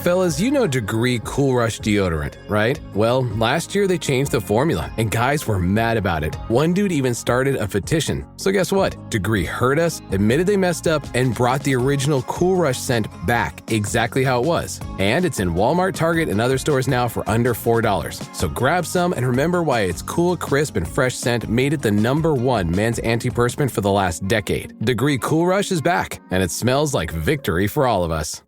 Fellas, you know Degree Cool Rush deodorant, right? Well, last year they changed the formula, and guys were mad about it. One dude even started a petition. So guess what? Degree heard us, admitted they messed up, and brought the original Cool Rush scent back exactly how it was. And it's in Walmart, Target, and other stores now for under $4. So grab some and remember why its cool, crisp, and fresh scent made it the #1 men's antiperspirant for the last decade. Degree Cool Rush is back, and it smells like victory for all of us.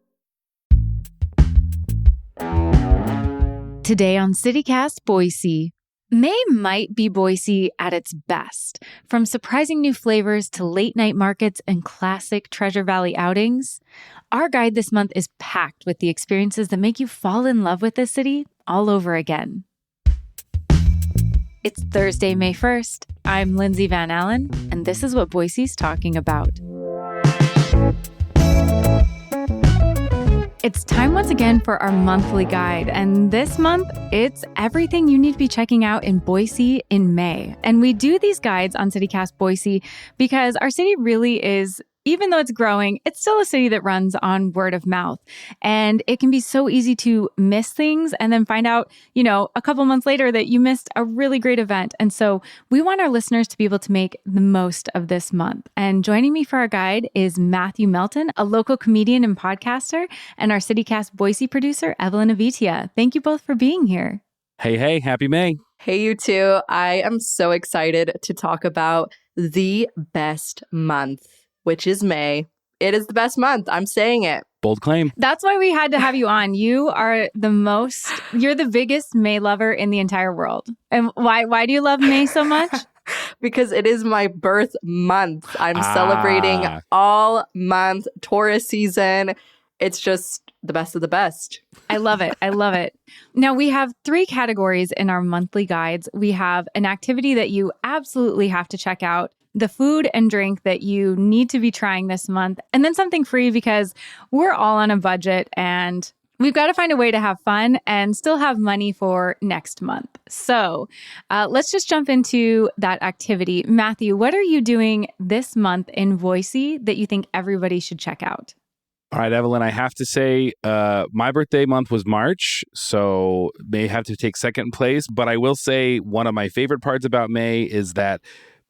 Today on CityCast Boise. May might be Boise at its best. From surprising new flavors to late night markets and classic Treasure Valley outings, our guide this month is packed with the experiences that make you fall in love with this city all over again. It's Thursday, May 1st. I'm Lindsay Van Allen, and this is what Boise's talking about. It's time once again for our monthly guide, and this month, it's everything you need to be checking out in Boise in May. And we do these guides on CityCast Boise because our city really is, even though it's growing, it's still a city that runs on word of mouth. And it can be so easy to miss things and then find out, a couple months later that you missed a really great event. And so we want our listeners to be able to make the most of this month. And joining me for our guide is Matthew Melton, a local comedian and podcaster, and our CityCast Boise producer, Evelyn Avitia. Thank you both for being here. Hey, happy May. Hey, you too. I am so excited to talk about the best month, which is May. It is the best month. I'm saying it. Bold claim. That's why we had to have you on. You are you're the biggest May lover in the entire world. And why do you love May so much? Because it is my birth month. I'm celebrating all month, Taurus season. It's just the best of the best. I love it. Now, we have 3 categories in our monthly guides. We have an activity that you absolutely have to check out, the food and drink that you need to be trying this month, and then something free because we're all on a budget and we've got to find a way to have fun and still have money for next month. So let's just jump into that activity. Matthew, what are you doing this month in Boise that you think everybody should check out? All right, Evelyn, I have to say my birthday month was March, so May have to take second place. But I will say one of my favorite parts about May is that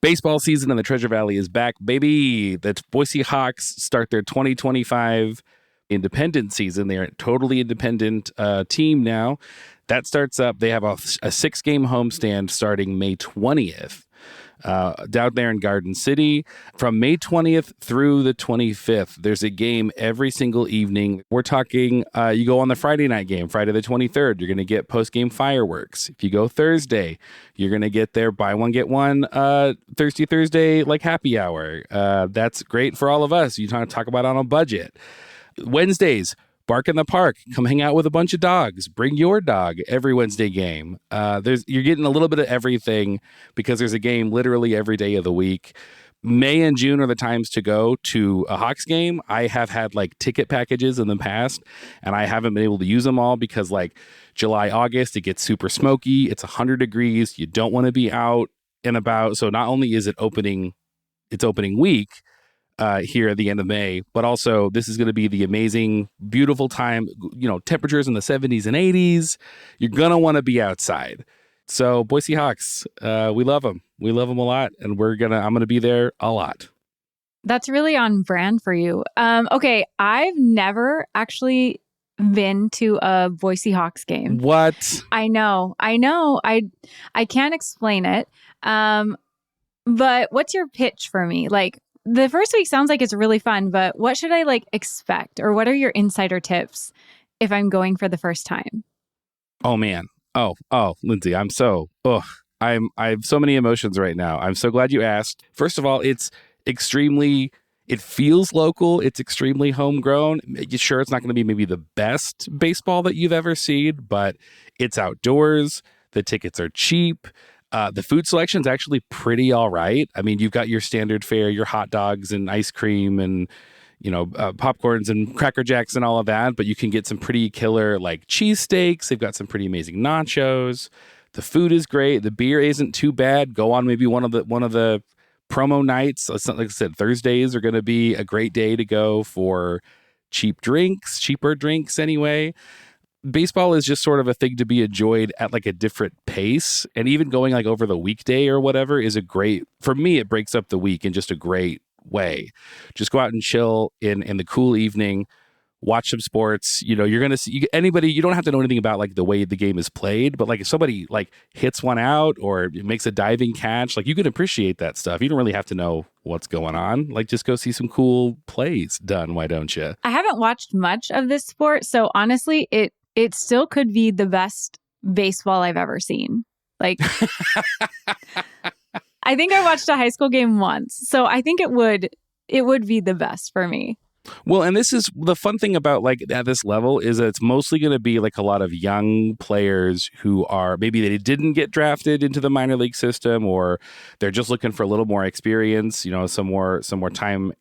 baseball season in the Treasure Valley is back, baby. The Boise Hawks start their 2025 independent season. They're a totally independent team now. That starts up. They have a 6-game homestand starting May 20th. Down there in Garden City. From May 20th through the 25th, there's a game every single evening. We're talking, you go on the Friday night game, Friday the 23rd, you're going to get post-game fireworks. If you go Thursday, you're going to get their buy one, get one Thirsty Thursday, like happy hour. That's great for all of us. You talk about on a budget. Wednesdays, Bark in the Park. Come hang out with a bunch of dogs. Bring your dog every Wednesday game. You're getting a little bit of everything because there's a game literally every day of the week. May and June are the times to go to a Hawks game. I have had ticket packages in the past, and I haven't been able to use them all because July, August, it gets super smoky. It's 100 degrees. You don't want to be out and about. So not only is it opening week, here at the end of May, but also this is going to be the amazing, beautiful time, temperatures in the 70s and 80s. You're going to want to be outside. So Boise Hawks, we love them. We love them a lot. And I'm going to be there a lot. That's really on brand for you. Okay. I've never actually been to a Boise Hawks game. What? I know. I can't explain it. But what's your pitch for me? The first week sounds like it's really fun, but what should I expect, or what are your insider tips if I'm going for the first time? Oh man. Oh, Lindsay, I have so many emotions right now. I'm so glad you asked. First of all, it feels local. It's extremely homegrown. Sure, it's not going to be maybe the best baseball that you've ever seen, but it's outdoors. The tickets are cheap. The food selection is actually pretty all right. I mean, you've got your standard fare, your hot dogs and ice cream and, popcorns and Cracker Jacks and all of that. But you can get some pretty killer cheesesteaks. They've got some pretty amazing nachos. The food is great. The beer isn't too bad. Go on maybe one of the promo nights. Like I said, Thursdays are going to be a great day to go for cheaper drinks anyway. Baseball is just sort of a thing to be enjoyed at like a different pace. And even going like over the weekday or whatever is for me, it breaks up the week in just a great way. Just go out and chill in the cool evening, watch some sports. You're going to see anybody, you don't have to know anything about like the way the game is played, but like if somebody like hits one out or makes a diving catch, like you can appreciate that stuff. You don't really have to know what's going on. Like just go see some cool plays done. Why don't you? I haven't watched much of this sport, so honestly, it still could be the best baseball I've ever seen. Like, I think I watched a high school game once, so I think it would be the best for me. Well, and this is the fun thing about like at this level is that it's mostly going to be like a lot of young players who are maybe they didn't get drafted into the minor league system, or they're just looking for a little more experience, some more time,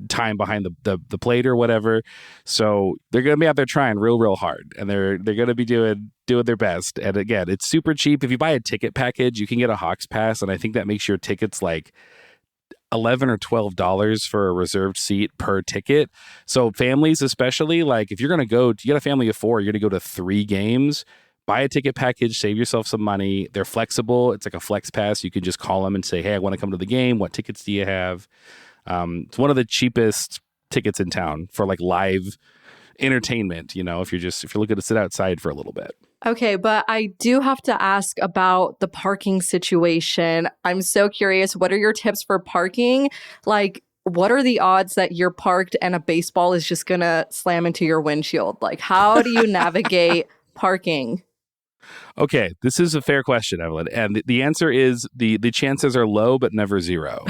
time behind the plate or whatever. So they're going to be out there trying real hard, and they're going to be doing their best. And again, it's super cheap. If you buy a ticket package, you can get a Hawks pass, and I think that makes your tickets like $11 or $12 for a reserved seat per ticket. So families, especially, like if you're going to go, you got a family of 4, you're going to go to 3 games. Buy a ticket package, save yourself some money. They're flexible. It's like a flex pass. You can just call them and say, hey, I want to come to the game. What tickets do you have? It's one of the cheapest tickets in town for like live entertainment, if you're looking to sit outside for a little bit. Okay, but I do have to ask about the parking situation. I'm so curious. What are your tips for parking? Like, what are the odds that you're parked and a baseball is just going to slam into your windshield? Like, how do you navigate parking? Okay, this is a fair question, Evelyn. And the answer is the chances are low, but never zero.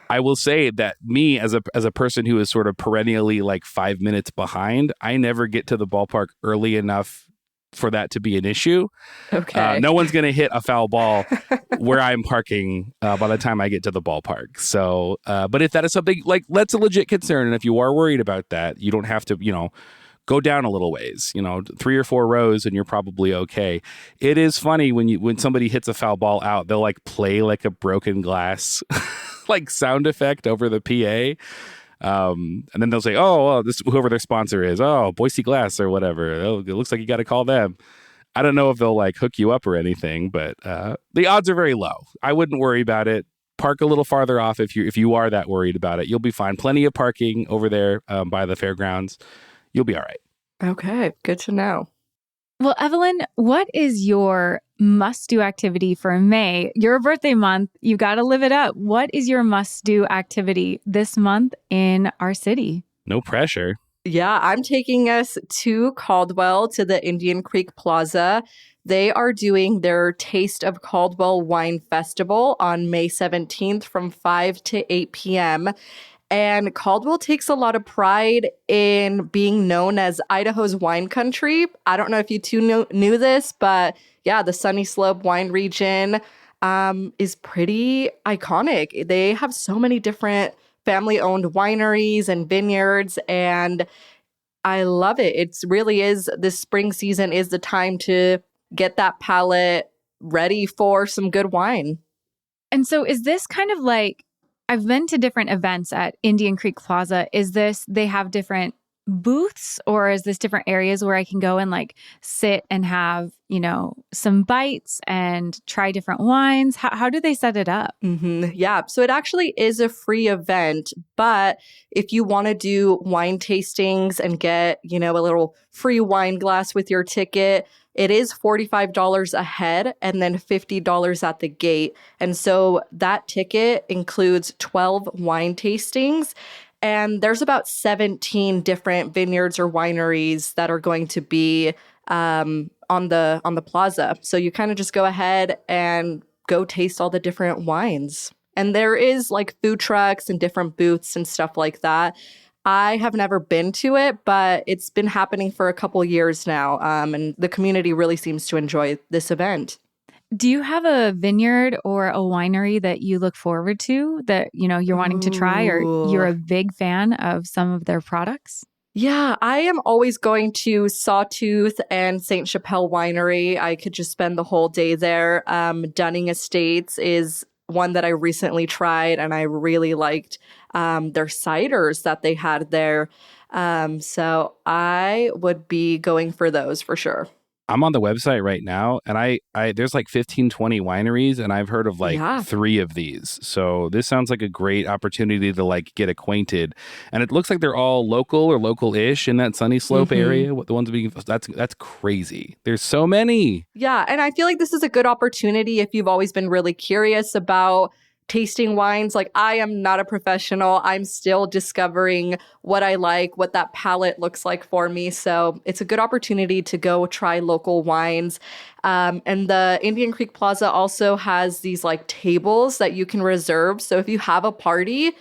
I will say that me as a person who is sort of perennially like 5 minutes behind, I never get to the ballpark early enough for that to be an issue. Okay. No one's going to hit a foul ball where I'm parking by the time I get to the ballpark. So, but if that is something like that's a legit concern, and if you are worried about that, you don't have to, go down a little ways, 3 or 4 rows, and you're probably okay. It is funny when somebody hits a foul ball out, they'll like play like a broken glass like sound effect over the PA. And then they'll say, oh, well, this whoever their sponsor is, Boise Glass or whatever. It looks like you got to call them. I don't know if they'll like hook you up or anything, but the odds are very low. I wouldn't worry about it. Park a little farther off if you are that worried about it. You'll be fine. Plenty of parking over there by the fairgrounds. You'll be all right. Okay, good to know. Well, Evelyn, what is your must-do activity for May? Your birthday month, you got to live it up. What is your must-do activity this month in our city? No pressure. Yeah, I'm taking us to Caldwell to the Indian Creek Plaza. They are doing their Taste of Caldwell Wine Festival on May 17th from 5 to 8 p.m. And Caldwell takes a lot of pride in being known as Idaho's wine country. I don't know if you two knew this, but yeah, the Sunny Slope wine region is pretty iconic. They have so many different family-owned wineries and vineyards, and I love it. It really is, this spring season is the time to get that palate ready for some good wine. And so is this kind of like, I've been to different events at Indian Creek Plaza. Is this, they have different booths, or is this different areas where I can go and like sit and have, some bites and try different wines? How do they set it up? Mm-hmm. Yeah. So it actually is a free event, but if you want to do wine tastings and get, a little free wine glass with your ticket, it is $45 a head and then $50 at the gate. And so that ticket includes 12 wine tastings. And there's about 17 different vineyards or wineries that are going to be on the plaza. So you kind of just go ahead and go taste all the different wines. And there is like food trucks and different booths and stuff like that. I have never been to it, but it's been happening for a couple years now. And the community really seems to enjoy this event. Do you have a vineyard or a winery that you look forward to that, you're wanting to try, or you're a big fan of some of their products? Yeah, I am always going to Sawtooth and St. Chappelle Winery. I could just spend the whole day there. Dunning Estates is one that I recently tried, and I really liked their ciders that they had there. So I would be going for those for sure. I'm on the website right now, and I there's like 15, 20 wineries, and I've heard of like 3 of these. So this sounds like a great opportunity to like get acquainted. And it looks like they're all local or local-ish in that Sunny Slope area. The ones being that's crazy. There's so many. Yeah, and I feel like this is a good opportunity if you've always been really curious about tasting wines. Like, I am not a professional. I'm still discovering what I like, what that palate looks like for me. So it's a good opportunity to go try local wines. And the Indian Creek Plaza also has these like tables that you can reserve. So if you have a party,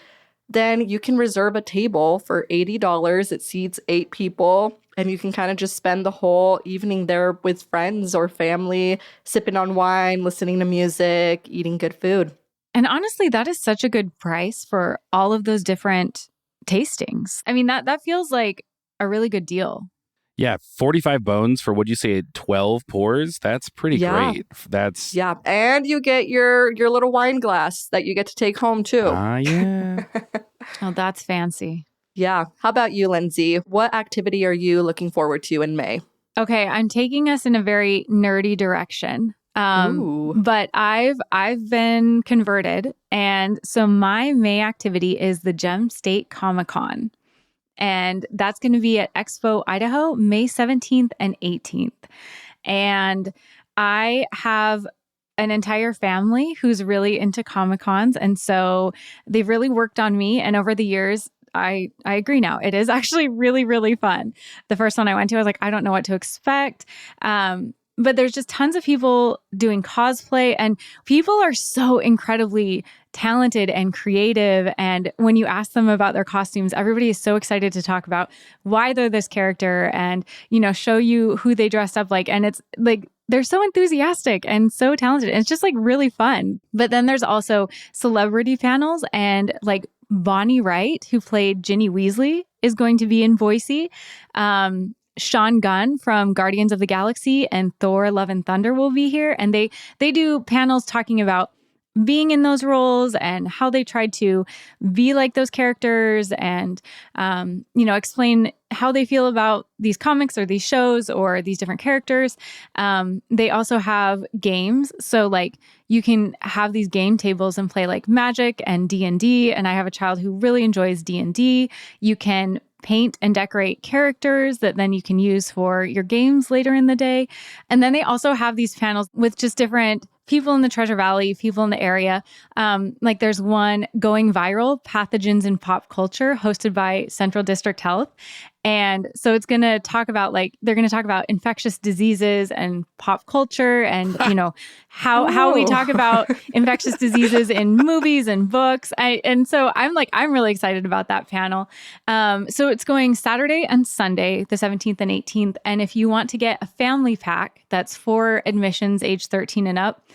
then you can reserve a table for $80. It seats 8 people. And you can kind of just spend the whole evening there with friends or family, sipping on wine, listening to music, eating good food. And honestly, that is such a good price for all of those different tastings. I mean, that feels like a really good deal. Yeah, 45 bones for, what'd you say, 12 pours? That's pretty great. That's and you get your little wine glass that you get to take home too. Yeah. Oh, that's fancy. Yeah. How about you, Lindsay? What activity are you looking forward to in May? Okay, I'm taking us in a very nerdy direction. But I've been converted. And so my May activity is the Gem State Comic-Con. And that's going to be at Expo, Idaho, May 17th and 18th. And I have an entire family who's really into Comic-Cons. And so they've really worked on me. And over the years, I agree now. It is actually really, really fun. The first one I went to, I was like, I don't know what to expect. But there's just tons of people doing cosplay, and people are so incredibly talented and creative. And when you ask them about their costumes, everybody is so excited to talk about why they're this character and, you know, show you who they dressed up like. And it's like, they're so enthusiastic and so talented. And it's just like really fun. But then there's also celebrity panels, and like Bonnie Wright, who played Ginny Weasley, is going to be in Boise. Sean Gunn from Guardians of the Galaxy and Thor: Love and Thunder will be here. And they do panels talking about being in those roles and how they tried to be like those characters and, you know, explain how they feel about these comics or these shows or these different characters. They also have games. So like you can have these game tables and play like Magic and D&D. And I have a child who really enjoys D&D. You can paint and decorate characters that then you can use for your games later in the day. And then they also have these panels with just different people in the Treasure Valley, people in the area. Like there's one, Going Viral, Pathogens in Pop Culture, hosted by Central District Health. And so it's going to talk about they're going to talk about infectious diseases and pop culture and, you know, how we talk about infectious diseases in movies and books. And so I'm really excited about that panel. So it's going Saturday and Sunday, the 17th and 18th. And if you want to get a family pack, that's for admissions age 13 and up,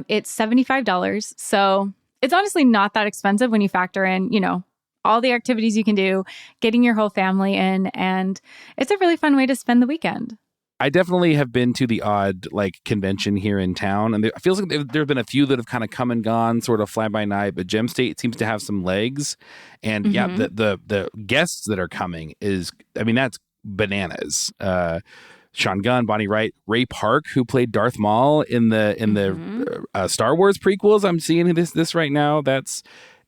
it's $75. So it's honestly not that expensive when you factor in, you know, all the activities you can do, getting your whole family in, and it's a really fun way to spend the weekend. I definitely have been to the odd like convention here in town, and it feels like there have been a few that have kind of come and gone, sort of fly by night. But Gem State seems to have some legs, and the guests that are coming that's bananas. Sean Gunn, Bonnie Wright, Ray Park, who played Darth Maul in the Star Wars prequels. I'm seeing this right now.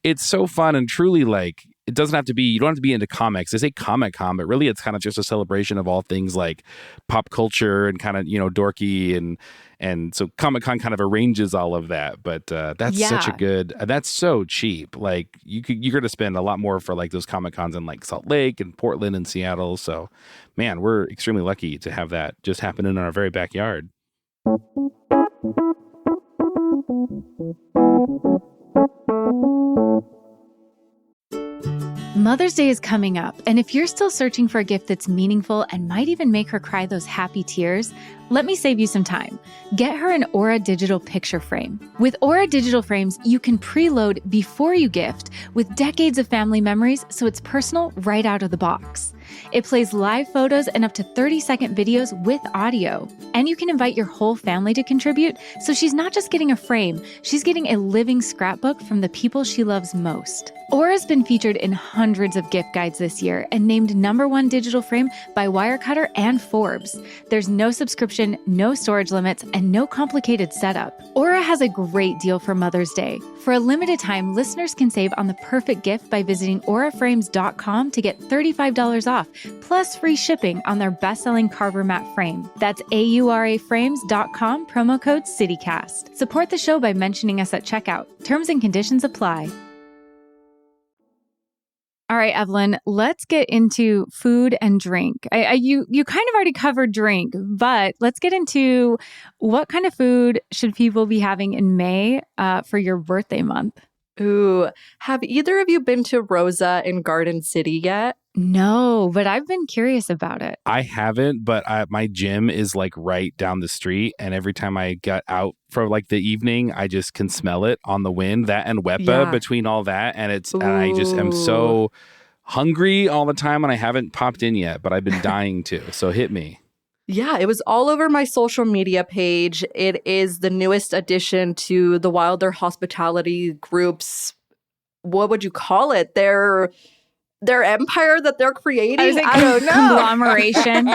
It's so fun and truly like, it doesn't have to be, you don't have to be into comics. They say Comic-Con, but really it's kind of just a celebration of all things like pop culture and kind of, you know, dorky. And so Comic-Con kind of arranges all of that. But that's such a good, that's so cheap. Like you're going to spend a lot more for like those Comic-Cons in like Salt Lake and Portland and Seattle. So man, we're extremely lucky to have that just happen in our very backyard. Mother's Day is coming up, and if you're still searching for a gift that's meaningful and might even make her cry those happy tears, let me save you some time. Get her an Aura digital picture frame. With Aura digital frames, you can preload before you gift with decades of family memories, so it's personal right out of the box. It plays live photos and up to 30-second videos with audio. And you can invite your whole family to contribute, so she's not just getting a frame, she's getting a living scrapbook from the people she loves most. Aura's been featured in hundreds of gift guides this year and named #1 digital frame by Wirecutter and Forbes. There's no subscription, no storage limits, and no complicated setup. Aura has a great deal for Mother's Day. For a limited time, listeners can save on the perfect gift by visiting auraframes.com to get $35 off, plus free shipping on their best-selling Carver mat frame. That's auraframes.com, promo code CityCast. Support the show by mentioning us at checkout. Terms and conditions apply. All right, Evelyn, let's get into food and drink. You kind of already covered drink, but let's get into what kind of food should people be having in May for your birthday month? Ooh, have either of you been to Rosa in Garden City yet? No, but I've been curious about it. I haven't, but my gym is like right down the street. And every time I get out for like the evening, I just can smell it on the wind, that and Wepa between all that. And and I just am so hungry all the time and I haven't popped in yet, but I've been dying to. So hit me. Yeah, it was all over my social media page. It is the newest addition to the Wilder Hospitality Group's, what would you call it? Their empire that they're creating? I don't know. Conglomeration.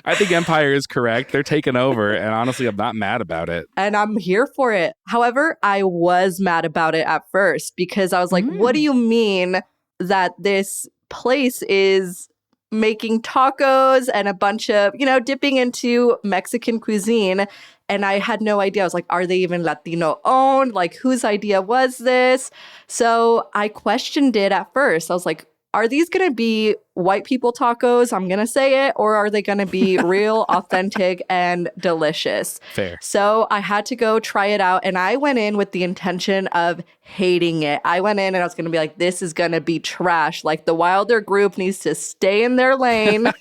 I think empire is correct. They're taking over. And honestly, I'm not mad about it. And I'm here for it. However, I was mad about it at first because I was like, what do you mean that this place is making tacos and a bunch of, dipping into Mexican cuisine? And I had no idea. I was like, are they even Latino owned? Like, whose idea was this? So I questioned it at first. I was like, are these going to be white people tacos? I'm going to say it. Or are they going to be real, authentic, and delicious? Fair. So I had to go try it out. And I went in with the intention of hating it. I went in and I was going to be like, this is going to be trash. Like, the Wilder Group needs to stay in their lane.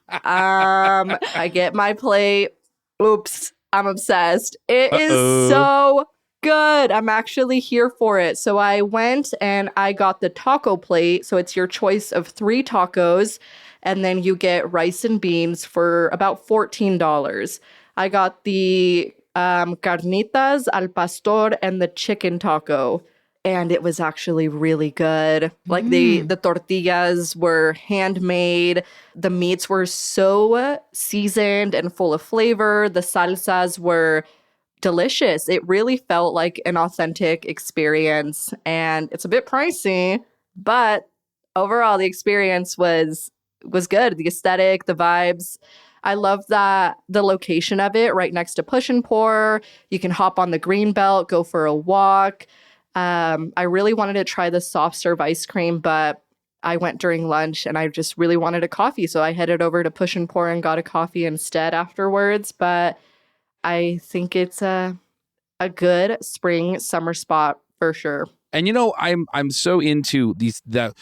I get my plate. Oops, I'm obsessed. It is so good. I'm actually here for it. So I went and I got the taco plate. So it's your choice of 3 tacos. And then you get rice and beans for about $14. I got the carnitas al pastor and the chicken taco. And it was actually really good. Like the tortillas were handmade. The meats were so seasoned and full of flavor. The salsas were delicious. It really felt like an authentic experience. And it's a bit pricey, but overall the experience was good. The aesthetic, the vibes. I love that the location of it right next to Push and Pour. You can hop on the green belt, go for a walk. I really wanted to try the soft serve ice cream, but I went during lunch and I just really wanted a coffee. So I headed over to Push and Pour and got a coffee instead afterwards. But I think it's a good spring summer spot for sure. And I'm so into that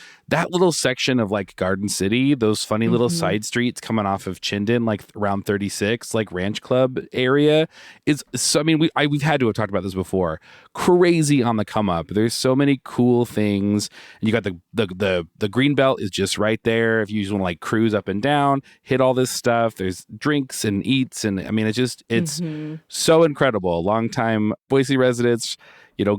little section of like Garden City, those funny little side streets coming off of Chinden, like around 36, like Ranch Club area. Is so. I mean, we've had to have talked about this before. Crazy on the come up. There's so many cool things. And you got the green belt is just right there. If you just want to like cruise up and down, hit all this stuff. There's drinks and eats, and I mean, it's so incredible. Longtime Boise residents.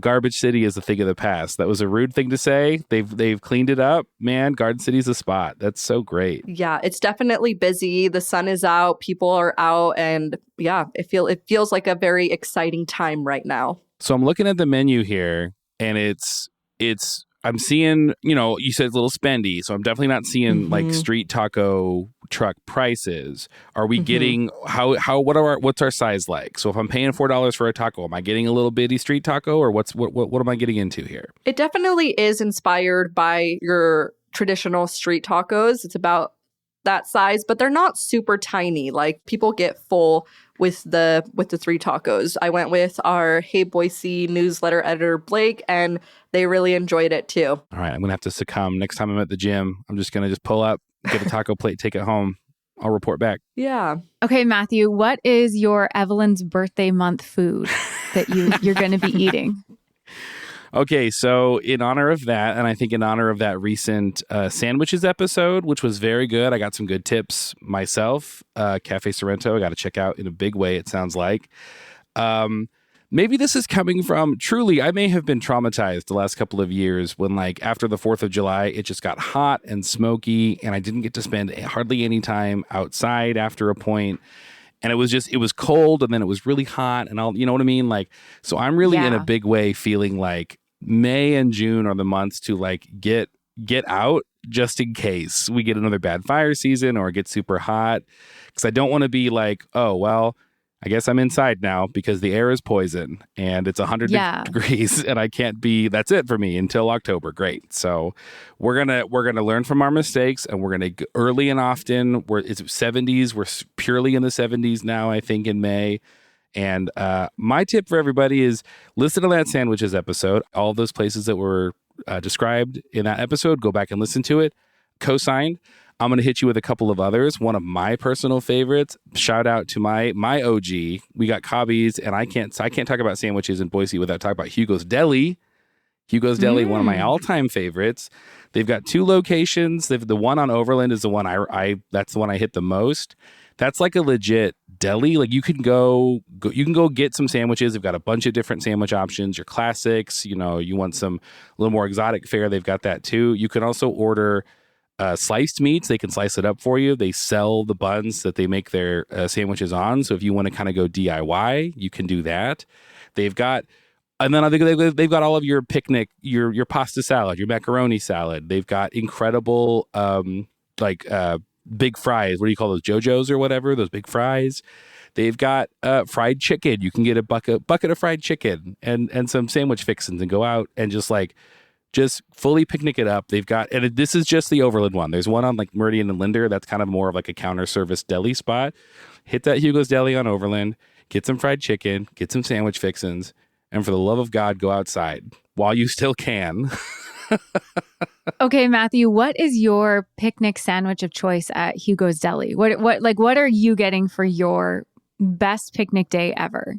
Garbage City is a thing of the past. That was a rude thing to say. They've cleaned it up. Man, Garden City's a spot. That's so great. Yeah, it's definitely busy. The sun is out. People are out. And yeah, it feels like a very exciting time right now. So I'm looking at the menu here and I'm seeing, you said it's a little spendy. So I'm definitely not seeing like street taco truck prices. Are we getting what's our size like? So if I'm paying $4 for a taco, am I getting a little bitty street taco or what am I getting into here? It definitely is inspired by your traditional street tacos. It's about that size, but they're not super tiny. Like, people get full with the 3 tacos. I went with our Hey Boise newsletter editor, Blake, and they really enjoyed it too. All right, I'm going to have to succumb. Next time I'm at the gym, I'm just going to pull up, get a taco plate, take it home. I'll report back. Yeah. Okay, Matthew, what is your Evelyn's birthday month food that you're going to be eating? Okay, so in honor of that, and I think in honor of that recent sandwiches episode, which was very good, I got some good tips myself. Cafe Sorrento, I got to check out in a big way, it sounds like. Maybe this is coming from, truly, I may have been traumatized the last couple of years when, like, after the 4th of July, it just got hot and smoky, and I didn't get to spend hardly any time outside after a point. And it was cold, and then it was really hot, and all, you know what I mean? Like, so I'm really in a big way feeling like May and June are the months to, like, get out just in case we get another bad fire season or it gets super hot. Because I don't want to be like, oh, well, I guess I'm inside now because the air is poison and it's 100 degrees and I can't be, that's it for me until October. Great. So we're going to learn from our mistakes, and we're going to early and often, it's 70s. We're purely in the 70s now, I think, in May. And my tip for everybody is listen to that sandwiches episode. All those places that were described in that episode, go back and listen to it. Co-signed. I'm going to hit you with a couple of others. One of my personal favorites, shout out to my OG. We got Cobbies, and I can't talk about sandwiches in Boise without talking about Hugo's Deli. Hugo's Deli, one of my all-time favorites. They've got 2 locations. The one on Overland is the one that's the one I hit the most. That's like a legit deli. Like you can go get some sandwiches. They've got a bunch of different sandwich options. Your classics, you want some a little more exotic fare. They've got that too. You can also order sliced meats. They can slice it up for you. They sell the buns that they make their sandwiches on. So if you want to kind of go DIY, you can do that. They've got, and then I think they've got all of your picnic, your pasta salad, your macaroni salad. They've got incredible big fries. What do you call those? JoJo's or whatever? Those big fries. They've got fried chicken. You can get a bucket of fried chicken and some sandwich fixins and go out and just fully picnic it up. They've got, and this is just the Overland one. There's one on like Meridian and Linder that's kind of more of like a counter service deli spot. Hit that Hugo's Deli on Overland, get some fried chicken, get some sandwich fixins, and for the love of God, go outside while you still can. Okay, Matthew, what is your picnic sandwich of choice at Hugo's Deli? What are you getting for your best picnic day ever?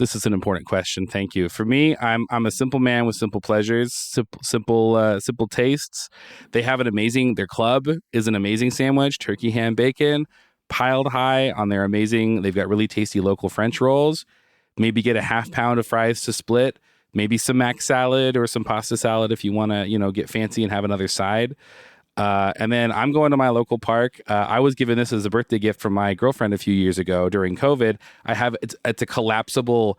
This is an important question. Thank you. For me, I'm a simple man with simple pleasures, simple tastes. They have their club is an amazing sandwich, turkey, ham, bacon, piled high on their amazing, they've got really tasty local French rolls. Maybe get a half pound of fries to split, maybe some mac salad or some pasta salad if you want to, get fancy and have another side. And then I'm going to my local park. I was given this as a birthday gift from my girlfriend a few years ago during COVID. It's a collapsible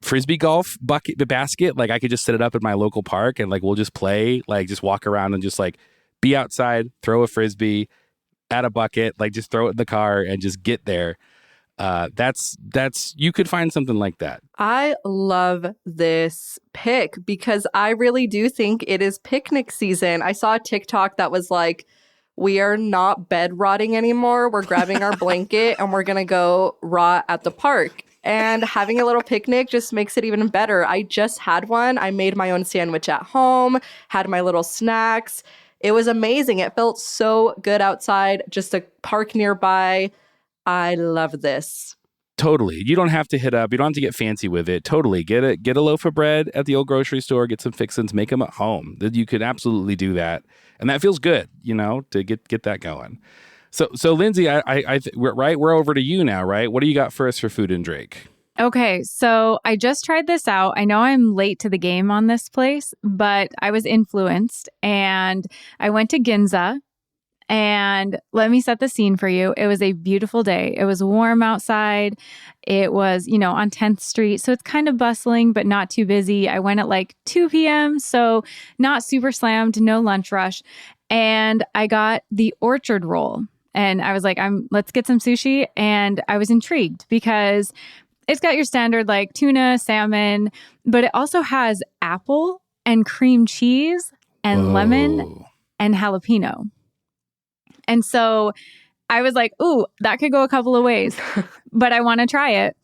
Frisbee golf basket. Like I could just set it up in my local park and like we'll just play, like just walk around and just like be outside, throw a Frisbee at a bucket, like just throw it in the car and just get there. That's you could find something like that. I love this pick because I really do think it is picnic season. I saw a TikTok that was like, we are not bed rotting anymore. We're grabbing our blanket and we're going to go rot at the park. And having a little picnic just makes it even better. I just had one. I made my own sandwich at home, had my little snacks. It was amazing. It felt so good outside, just a park nearby. I love this. Totally. You don't have to hit up. You don't have to get fancy with it. Totally. Get a loaf of bread at the old grocery store. Get some fixins. Make them at home. You could absolutely do that, and that feels good. To get that going. So Lindsay, we're over to you now, right? What do you got for us for food and drink? Okay, so I just tried this out. I know I'm late to the game on this place, but I was influenced, and I went to Ginza. And let me set the scene for you. It was a beautiful day. It was warm outside. It was, on 10th Street. So it's kind of bustling, but not too busy. I went at like 2 p.m. So not super slammed, no lunch rush. And I got the orchard roll. And I was like, let's get some sushi. And I was intrigued because it's got your standard like tuna, salmon, but it also has apple and cream cheese and lemon and jalapeno. And so I was like, ooh, that could go a couple of ways, but I want to try it.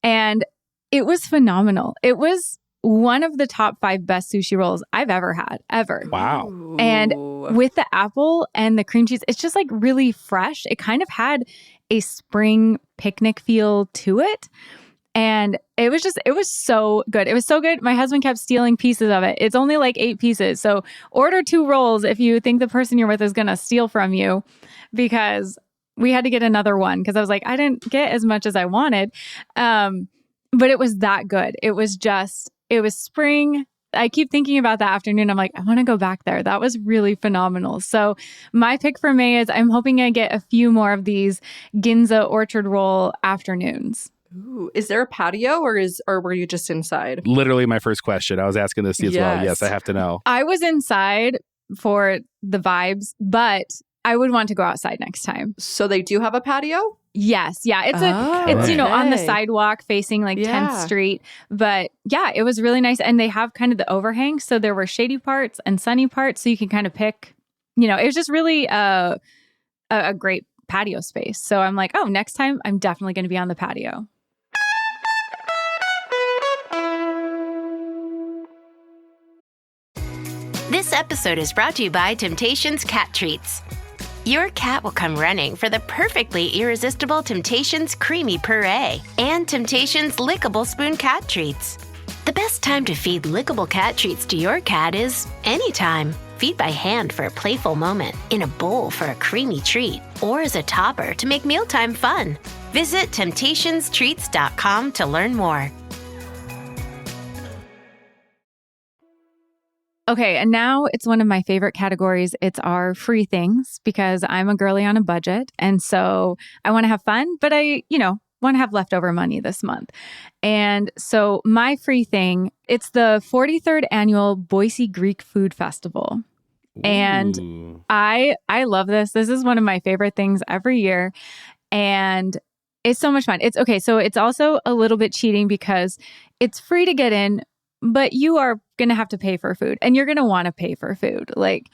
And it was phenomenal. It was one of the top 5 best sushi rolls I've ever had, ever. Wow. And with the apple and the cream cheese, it's just like really fresh. It kind of had a spring picnic feel to it. And it was so good. It was so good. My husband kept stealing pieces of it. It's only like 8 pieces. So order 2 rolls if you think the person you're with is going to steal from you, because we had to get another one because I was like, I didn't get as much as I wanted. But it was that good. It was spring. I keep thinking about that afternoon. I'm like, I want to go back there. That was really phenomenal. So my pick for May is I'm hoping I get a few more of these Ginza orchard roll afternoons. Ooh, is there a patio or were you just inside? Literally my first question. I was asking this as well. Yes, I have to know. I was inside for the vibes, but I would want to go outside next time. So they do have a patio? Yes. Yeah. It's on the sidewalk facing like 10th Street. But yeah, it was really nice. And they have kind of the overhang. So there were shady parts and sunny parts. So you can kind of pick, it was just really a great patio space. So I'm like, oh, next time I'm definitely going to be on the patio. This episode is brought to you by Temptations Cat Treats. Your cat will come running for the perfectly irresistible Temptations Creamy Puree and Temptations Lickable Spoon Cat Treats. The best time to feed lickable cat treats to your cat is anytime. Feed by hand for a playful moment, in a bowl for a creamy treat, or as a topper to make mealtime fun. Visit temptationstreats.com to learn more. Okay, and now it's one of my favorite categories. It's our free things, because I'm a girly on a budget. And so I want to have fun, but I, want to have leftover money this month. And so my free thing, it's the 43rd annual Boise Greek Food Festival. Ooh. And I love this. This is one of my favorite things every year. And it's so much fun. It's okay. So it's also a little bit cheating because it's free to get in, but you are going to have to pay for food, and you're going to want to pay for food. Like,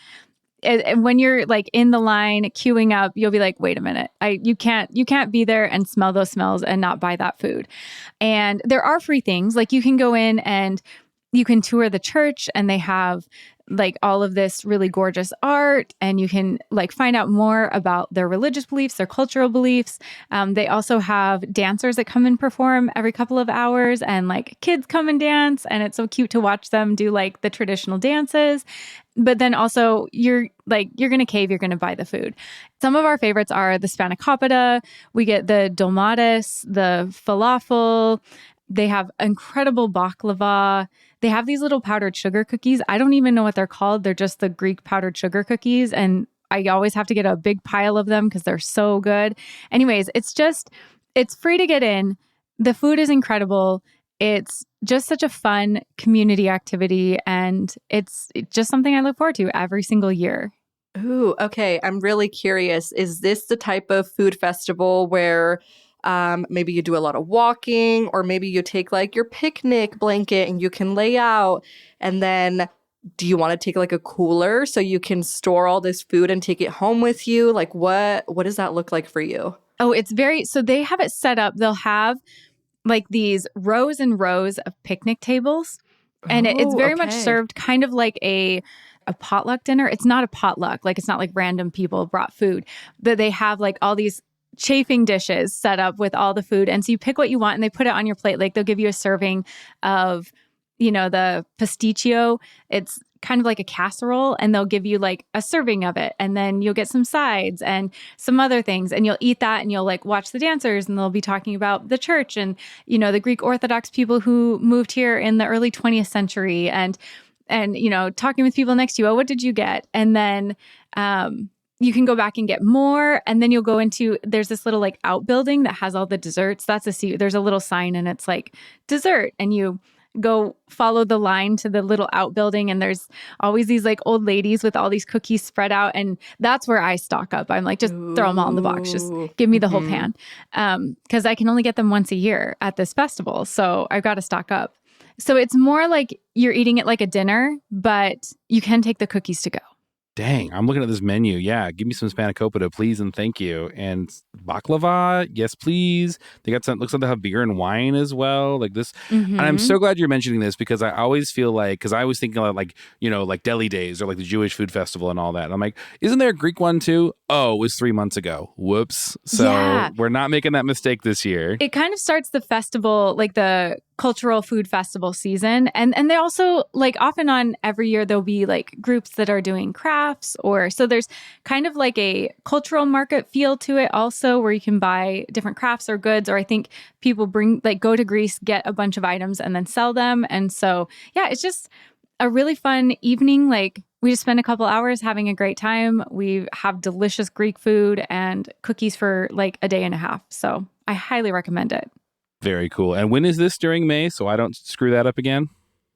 and when you're like in the line queuing up, you'll be like, wait a minute, you can't be there and smell those smells and not buy that food. And there are free things. Like, you can go in and you can tour the church, and they have like all of this really gorgeous art, and you can like find out more about their religious beliefs, their cultural beliefs. They also have dancers that come and perform every couple of hours, and like kids come and dance, and it's so cute to watch them do like the traditional dances. But then also you're going to cave, you're going to buy the food. Some of our favorites are the spanakopita. We get the dolmatis, the falafel. They have incredible baklava. They have these little powdered sugar cookies. I don't even know what they're called. They're just the Greek powdered sugar cookies. And I always have to get a big pile of them because they're so good. Anyways, it's free to get in. The food is incredible. It's just such a fun community activity. And it's just something I look forward to every single year. Ooh, okay. I'm really curious. Is this the type of food festival where maybe you do a lot of walking, or maybe you take like your picnic blanket and you can lay out? And then do you want to take like a cooler so you can store all this food and take it home with you? Like what does that look like for you? Oh, so they have it set up. They'll have like these rows and rows of picnic tables. And it's very much served kind of like a potluck dinner. It's not a potluck. Like, it's not like random people brought food, but they have like all these chafing dishes set up with all the food. And so you pick what you want and they put it on your plate. Like, they'll give you a serving of, the pasticcio. It's kind of like a casserole, and they'll give you like a serving of it. And then you'll get some sides and some other things, and you'll eat that, and you'll like watch the dancers, and they'll be talking about the church and, the Greek Orthodox people who moved here in the early 20th century, and talking with people next to you. Oh, what did you get? And then, you can go back and get more. And then you'll go there's this little like outbuilding that has all the desserts. There's a little sign, and it's like dessert. And you go follow the line to the little outbuilding, and there's always these like old ladies with all these cookies spread out. And that's where I stock up. I'm like, just throw them all in the box. Just give me the whole pan. Because I can only get them once a year at this festival. So I've got to stock up. So it's more like you're eating it like a dinner, but you can take the cookies to go. Dang, I'm looking at this menu. Yeah, give me some spanakopita, please, and thank you. And baklava, yes, please. They got some. Looks like they have beer and wine as well. Like this, and I'm so glad you're mentioning this because I always feel like because I was thinking about like like deli days or like the Jewish food festival and all that. And I'm like, isn't there a Greek one too? Oh, it was 3 months ago. Whoops. So we're not making that mistake this year. It kind of starts the festival, like the cultural food festival season. And they also like off and on every year, there'll be like groups that are doing crafts so there's kind of like a cultural market feel to it also where you can buy different crafts or goods, or I think people go to Greece, get a bunch of items and then sell them. And so, yeah, it's just a really fun evening. Like we just spend a couple hours having a great time. We have delicious Greek food and cookies for like a day and a half. So I highly recommend it. Very cool. And when is this during May? So I don't screw that up again.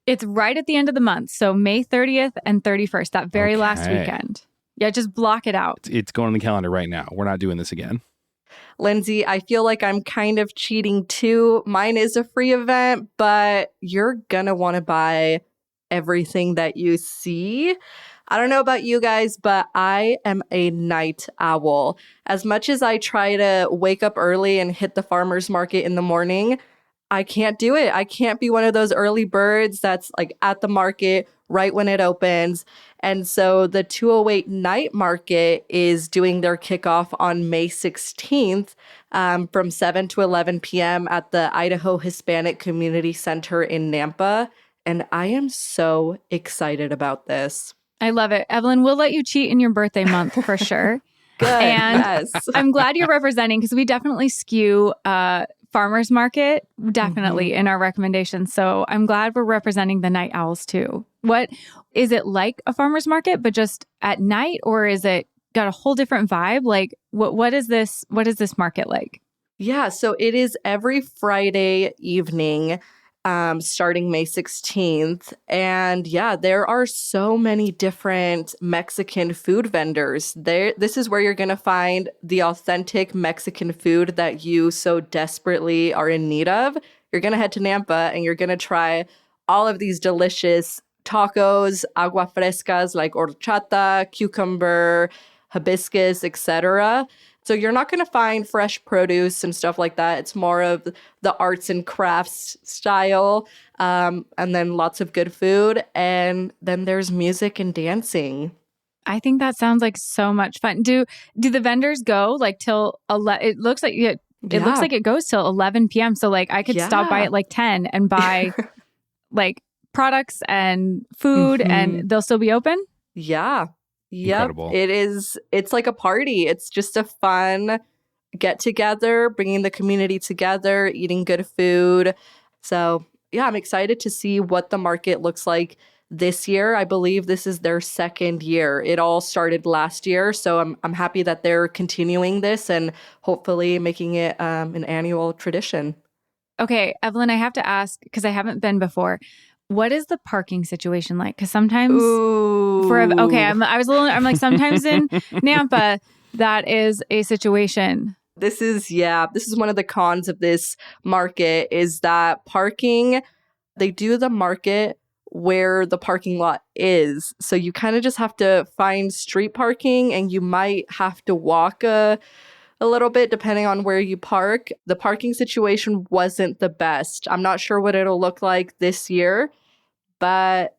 It's right at the end of the month. So May 30th and 31st, that very last weekend. Yeah, just block it out. It's going on the calendar right now. We're not doing this again. Lindsay, I feel like I'm kind of cheating too. Mine is a free event, but you're going to want to buy everything that you see. I don't know about you guys, but I am a night owl. As much as I try to wake up early and hit the farmer's market in the morning, I can't do it. I can't be one of those early birds that's like at the market right when it opens. And so the 208 night market is doing their kickoff on May 16th from 7 to 11 p.m. at the Idaho Hispanic Community Center in Nampa. And I am so excited about this. I love it. Evelyn, we'll let you cheat in your birthday month for sure. Good. And yes. I'm glad you're representing because we definitely skew farmers market definitely in our recommendations. So I'm glad we're representing the night owls too. What is it like a farmers market, but just at night, or is it got a whole different vibe? Like what is this market like? Yeah, so it is every Friday evening. Starting May 16th. And yeah, there are so many different Mexican food vendors. This is where you're going to find the authentic Mexican food that you so desperately are in need of. You're going to head to Nampa and you're going to try all of these delicious tacos, agua frescas like horchata, cucumber, hibiscus, etc. So you're not going to find fresh produce and stuff like that. It's more of the arts and crafts style, and then lots of good food. And then there's music and dancing. I think that sounds like so much fun. Do the vendors go like till 11? It looks like looks like it goes till 11 p.m. So like I could stop by at like 10 and buy like products and food, and they'll still be open. Yeah. Yep, Incredible. It's like a party. It's just a fun get together, bringing the community together, eating good food. So yeah, I'm excited to see what the market looks like this year. I believe this is their second year. It all started last year. So I'm happy that they're continuing this and hopefully making it an annual tradition. Okay, Evelyn, I have to ask, because I haven't been before. What is the parking situation like? Because sometimes I'm like sometimes in Nampa, that is a situation. This is one of the cons of this market is that parking, they do the market where the parking lot is. So you kind of just have to find street parking and you might have to walk a little bit depending on where you park. The parking situation wasn't the best. I'm not sure what it'll look like this year, but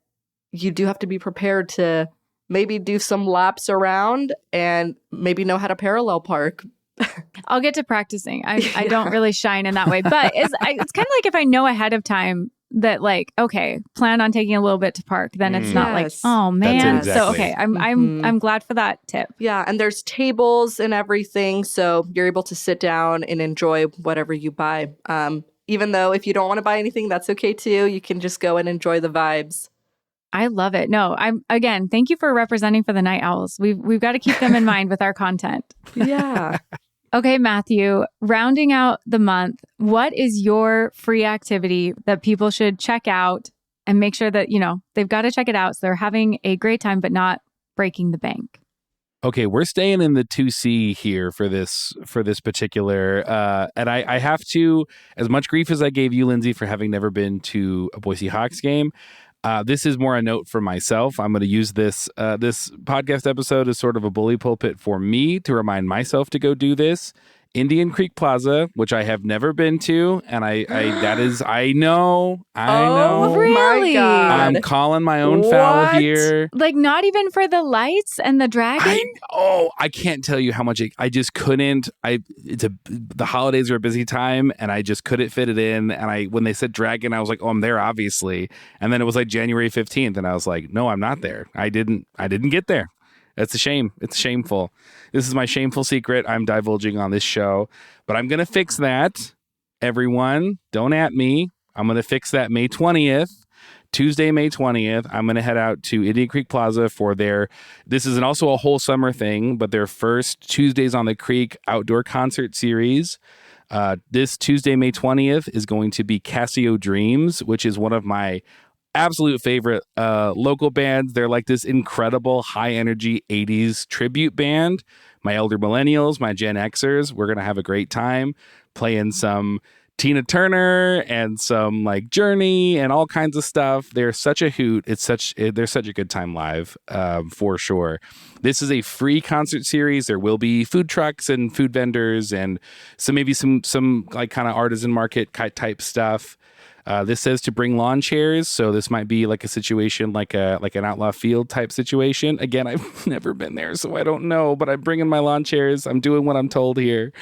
you do have to be prepared to maybe do some laps around and maybe know how to parallel park. I'll get to practicing. I don't really shine in that way, but it's kind of like if I know ahead of time that like, okay, plan on taking a little bit to park, then it's not like, oh man. Exactly. So okay, I'm glad for that tip. Yeah, and there's tables and everything, so you're able to sit down and enjoy whatever you buy. Even though if you don't want to buy anything, that's okay too. You can just go and enjoy the vibes. I love it. No, again, thank you for representing for the night owls. We've got to keep them in mind with our content. Yeah. Okay, Matthew, rounding out the month, what is your free activity that people should check out and make sure that, they've got to check it out so they're having a great time but not breaking the bank? Okay, we're staying in the 2C here for this particular, and I have to, as much grief as I gave you, Lindsay, for having never been to a Boise Hawks game, This is more a note for myself. I'm going to use this podcast episode as sort of a bully pulpit for me to remind myself to go do this. Indian Creek Plaza, which I have never been to, and I know. Really? My God. I'm calling my own foul here. Like, not even for the lights and the dragon? I can't tell you how much I just couldn't. The holidays are a busy time, and I just couldn't fit it in. And when they said dragon, I was like, oh, I'm there, obviously. And then it was like January 15th, and I was like, no, I'm not there. I didn't get there. It's a shame. It's shameful. This is my shameful secret I'm divulging on this show. But I'm going to fix that. Everyone, don't at me. I'm going to fix that May 20th. Tuesday, May 20th, I'm going to head out to Indian Creek Plaza for this is also a whole summer thing, but their first Tuesdays on the Creek outdoor concert series. This Tuesday, May 20th is going to be Casio Dreams, which is one of my absolute favorite local bands. They're like this incredible high energy 80s tribute band. My elder millennials, my Gen Xers, we're going to have a great time playing some Tina Turner and some like Journey and all kinds of stuff. They're such a hoot. They're such a good time live, for sure. This is a free concert series. There will be food trucks and food vendors and some like kind of artisan market type stuff. This says to bring lawn chairs, so this might be like a situation like an Outlaw Field type situation. Again, I've never been there, so I don't know, but I'm bringing my lawn chairs. I'm doing what I'm told here,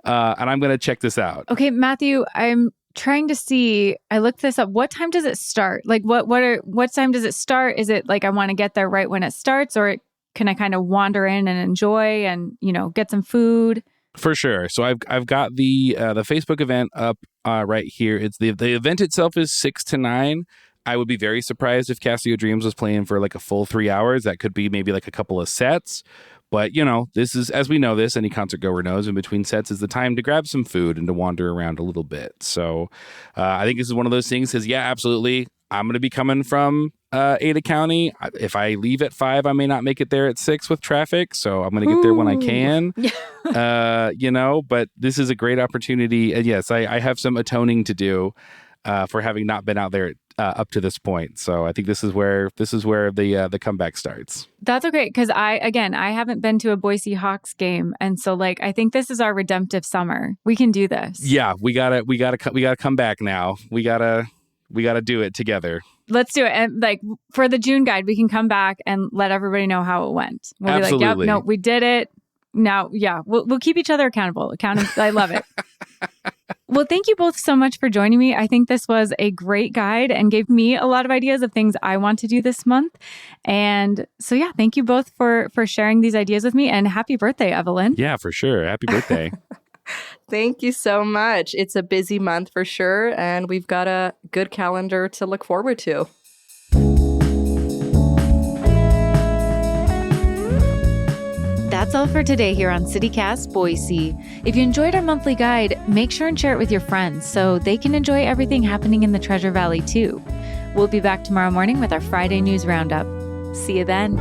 and I'm going to check this out. Okay, Matthew, I'm trying to see. I looked this up. What time does it start? Like, what time does it start? Is it like I want to get there right when it starts, or can I kind of wander in and enjoy and get some food? For sure. So I've got the Facebook event up right here. It's the event itself is 6 to 9. I would be very surprised if Casio Dreams was playing for like a full 3 hours. That could be maybe like a couple of sets. But, this is, as we know this, any concert goer knows, in between sets is the time to grab some food and to wander around a little bit. So I think this is one of those things because, yeah, absolutely. I'm going to be coming from Ada County. If I leave at 5, I may not make it there at 6 with traffic. So I'm going to get there when I can, but this is a great opportunity. And yes, I have some atoning to do for having not been out there up to this point. So I think this is where the comeback starts. That's okay. Cause I haven't been to a Boise Hawks game. And so I think this is our redemptive summer. We can do this. Yeah, we gotta come back now. We gotta do it together. Let's do it. And for the June guide, we can come back and let everybody know how it went. We'll Absolutely. be like, yep, no, we did it. Now, yeah, we'll keep each other accountable. I love it. Well, thank you both so much for joining me. I think this was a great guide and gave me a lot of ideas of things I want to do this month. And so, yeah, thank you both for sharing these ideas with me. And happy birthday, Evelyn. Yeah, for sure. Happy birthday. Thank you so much. It's a busy month for sure, and we've got a good calendar to look forward to. That's all for today here on CityCast Boise. If you enjoyed our monthly guide, make sure and share it with your friends so they can enjoy everything happening in the Treasure Valley too. We'll be back tomorrow morning with our Friday News Roundup. See you then.